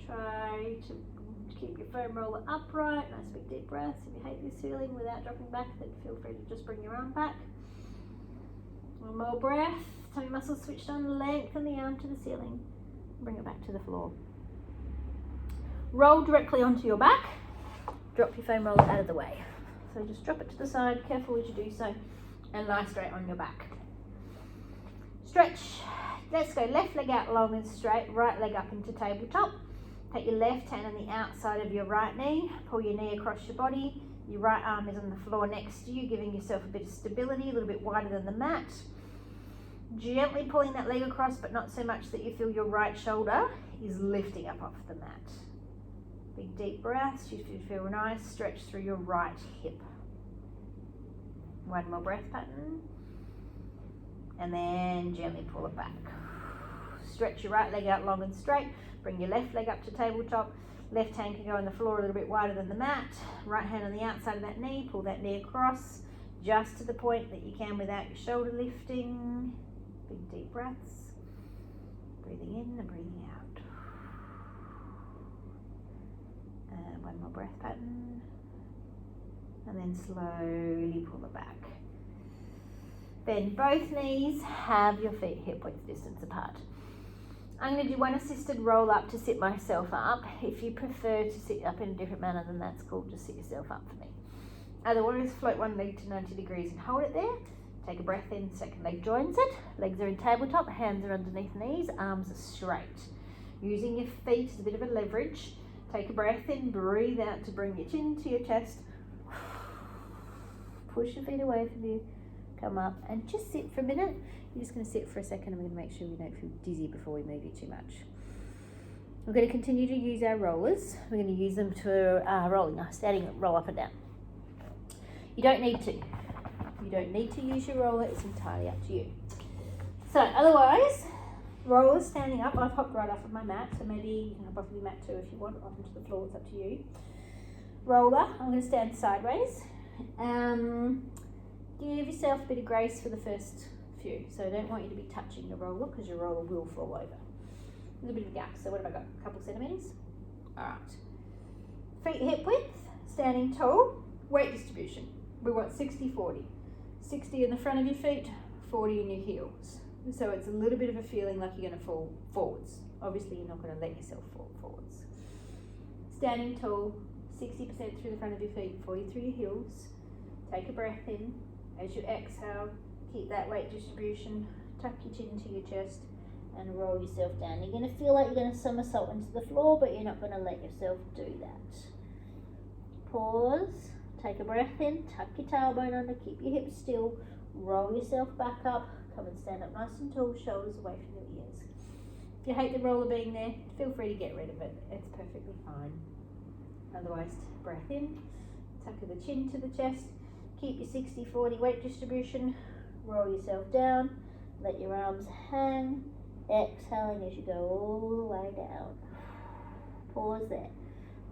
Try to keep your foam roller upright, nice big deep breaths. If you hate this feeling without dropping back, then feel free to just bring your arm back. 1 more breath, tummy muscles switched on, lengthen the arm to the ceiling. Bring it back to the floor. Roll directly onto your back. Drop your foam roller out of the way. So just drop it to the side, careful as you do so, and lie straight on your back. stretch. Let's go left leg out long and straight, right leg up into tabletop. Take your left hand on the outside of your right knee, pull your knee across your body. Your right arm is on the floor next to you, giving yourself a bit of stability, a little bit wider than the mat. Gently pulling that leg across, but not so much that you feel your right shoulder is lifting up off the mat. Big deep breaths, you should feel nice stretch through your right hip. One more breath pattern. And then gently pull it back. Stretch your right leg out long and straight. Bring your left leg up to tabletop. Left hand can go on the floor a little bit wider than the mat. Right hand on the outside of that knee. Pull that knee across just to the point that you can without your shoulder lifting. Big deep breaths. Breathing in and breathing out. And one more breath pattern. And then slowly pull it back. Bend both knees, have your feet hip width distance apart. I'm going to do one assisted roll up to sit myself up. If you prefer to sit up in a different manner, then that's cool. Just sit yourself up for me. Otherwise, float one leg to 90 degrees and hold it there. Take a breath in, second leg joins it. Legs are in tabletop, hands are underneath knees, arms are straight. Using your feet as a bit of a leverage. Take a breath in, breathe out to bring your chin to your chest. Push your feet away from you. Come up and just sit for a minute. You're just going to sit for a second and we're going to make sure we don't feel dizzy before we move you too much. We're going to continue to use our rollers. We're going to use them to standing roll up and down. You don't need to. You don't need to use your roller. It's entirely up to you. So otherwise, rollers standing up. I've hopped right off of my mat, so maybe you can hop off of your mat too if you want, off into the floor. It's up to you. Roller. I'm going to stand sideways. Give yourself a bit of grace for the first few. So I don't want you to be touching the roller because your roller will fall over. There's a bit of a gap. So what have I got? A couple centimetres? Alright. Feet hip width, standing tall, weight distribution. We want 60-40. 60 in the front of your feet, 40 in your heels. So it's a little bit of a feeling like you're going to fall forwards. Obviously you're not going to let yourself fall forwards. Standing tall, 60% through the front of your feet, 40 through your heels. Take a breath in. As you exhale, keep that weight distribution, tuck your chin to your chest and roll yourself down. You're going to feel like you're going to somersault into the floor, but you're not going to let yourself do that. Pause, take a breath in, tuck your tailbone under, keep your hips still, roll yourself back up, come and stand up nice and tall, shoulders away from your ears. If you hate the roller being there, feel free to get rid of it. It's perfectly fine. Otherwise, breath in, tuck the chin to the chest. Keep your 60-40 weight distribution, roll yourself down, let your arms hang, exhaling as you go all the way down. Pause there,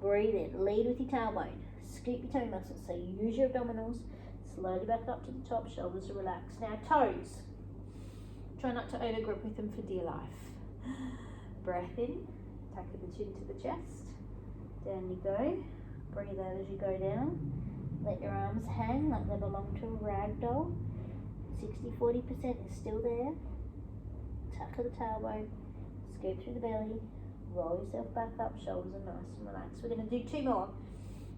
breathe in, lead with your tailbone, scoop your toe muscles, so you use your abdominals, slowly back up to the top, shoulders are relaxed. Now toes, try not to overgrip with them for dear life. Breath in, tuck the chin to the chest, down you go, breathe out as you go down. Let your arms hang like they belong to a rag doll. 60-40% is still there. Tuck the tailbone, scoop through the belly, roll yourself back up, shoulders are nice and relaxed. We're going to do 2 more.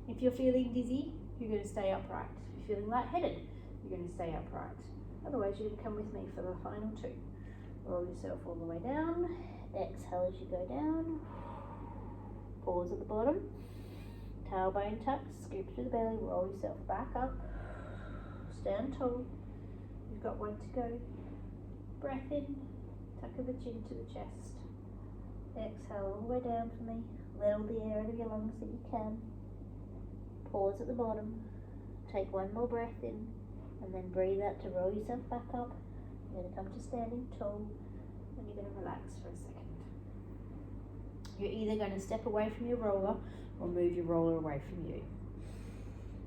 If you're feeling dizzy, you're going to stay upright. If you're feeling lightheaded, you're going to stay upright. Otherwise, you're going to come with me for the final 2. Roll yourself all the way down. Exhale as you go down. Pause at the bottom. Tailbone tucked, scoop through the belly, roll yourself back up, stand tall, you've got 1 to go. Breath in, tuck the chin to the chest, exhale all the way down for me, let all the air out of your lungs that you can. Pause at the bottom, take 1 more breath in, and then breathe out to roll yourself back up. You're going to come to standing tall, and you're going to relax for a second. You're either going to step away from your roller or move your roller away from you.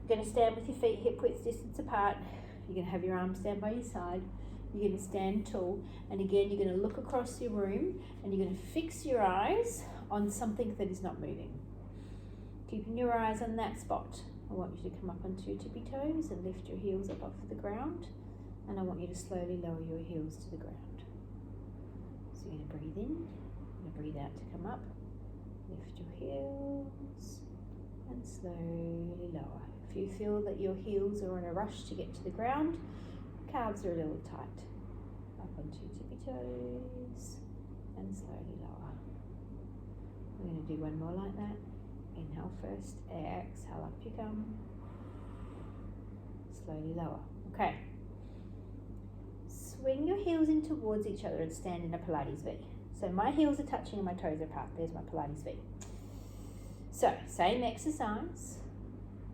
You're going to stand with your feet hip width distance apart. You're going to have your arms stand by your side. You're going to stand tall, and again you're going to look across your room and you're going to fix your eyes on something that is not moving. Keeping your eyes on that spot. I want you to come up onto your tippy toes and lift your heels up off the ground, and I want you to slowly lower your heels to the ground. So you're going to breathe in, you're going to breathe out to come up. Lift your heels and slowly lower. If you feel that your heels are in a rush to get to the ground, calves are a little tight. Up onto your tippy toes and slowly lower. We're going to do one more like that. Inhale first, exhale, up you come. Slowly lower. Okay. Swing your heels in towards each other and stand in a Pilates V. So my heels are touching and my toes are apart. There's my Pilates V. So, same exercise.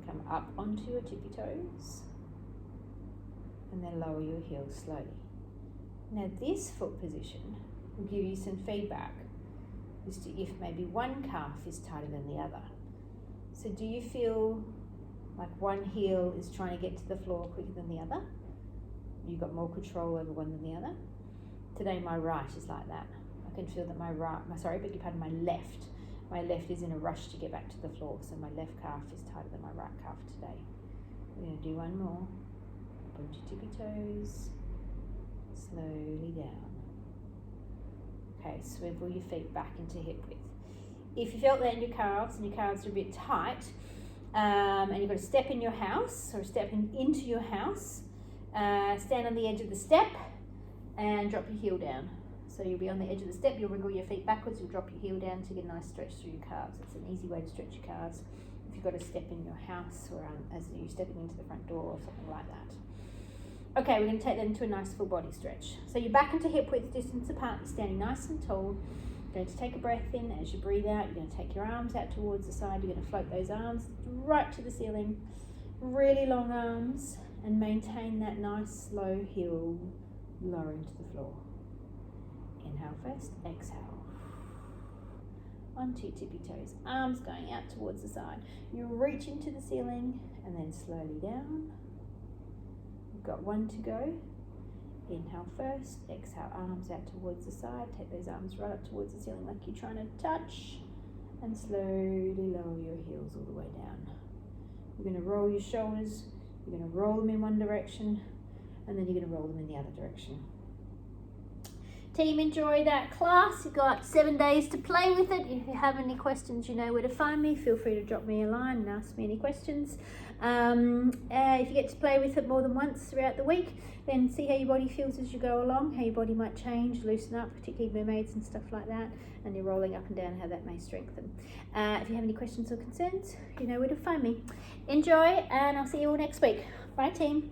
Come up onto your tippy toes and then lower your heels slowly. Now this foot position will give you some feedback as to if maybe one calf is tighter than the other. So do you feel like one heel is trying to get to the floor quicker than the other? You've got more control over one than the other? Today my right is like that. I can feel that my left is in a rush to get back to the floor, so my left calf is tighter than my right calf today. We're going to do one more. Point your tippy toes, slowly down. Okay, swivel your feet back into hip width. If you felt that in your calves and your calves are a bit tight, and you've got a step in your house or a step into your house, stand on the edge of the step and drop your heel down. So you'll be on the edge of the step, you'll wriggle your feet backwards, you'll drop your heel down to get a nice stretch through your calves. It's an easy way to stretch your calves if you've got a step in your house or as you're stepping into the front door or something like that. Okay, we're going to take that into a nice full body stretch. So you're back into hip width distance apart, you're standing nice and tall. You're going to take a breath in. As you breathe out, you're going to take your arms out towards the side. You're going to float those arms right to the ceiling. Really long arms, and maintain that nice slow heel lowering to the floor. Inhale first, exhale. Onto your tippy toes, arms going out towards the side. You reach into the ceiling and then slowly down. We've got one to go. Inhale first, exhale, arms out towards the side. Take those arms right up towards the ceiling like you're trying to touch. And slowly lower your heels all the way down. You're going to roll your shoulders. You're going to roll them in one direction, and then you're going to roll them in the other direction. Team, enjoy that class. You've got 7 days to play with it. If you have any questions, you know where to find me. Feel free to drop me a line and ask me any questions. If you get to play with it more than once throughout the week, then see how your body feels as you go along, how your body might change, loosen up, particularly mermaids and stuff like that, and you're rolling up and down, how that may strengthen. If you have any questions or concerns, you know where to find me. Enjoy, and I'll see you all next week. Bye, team.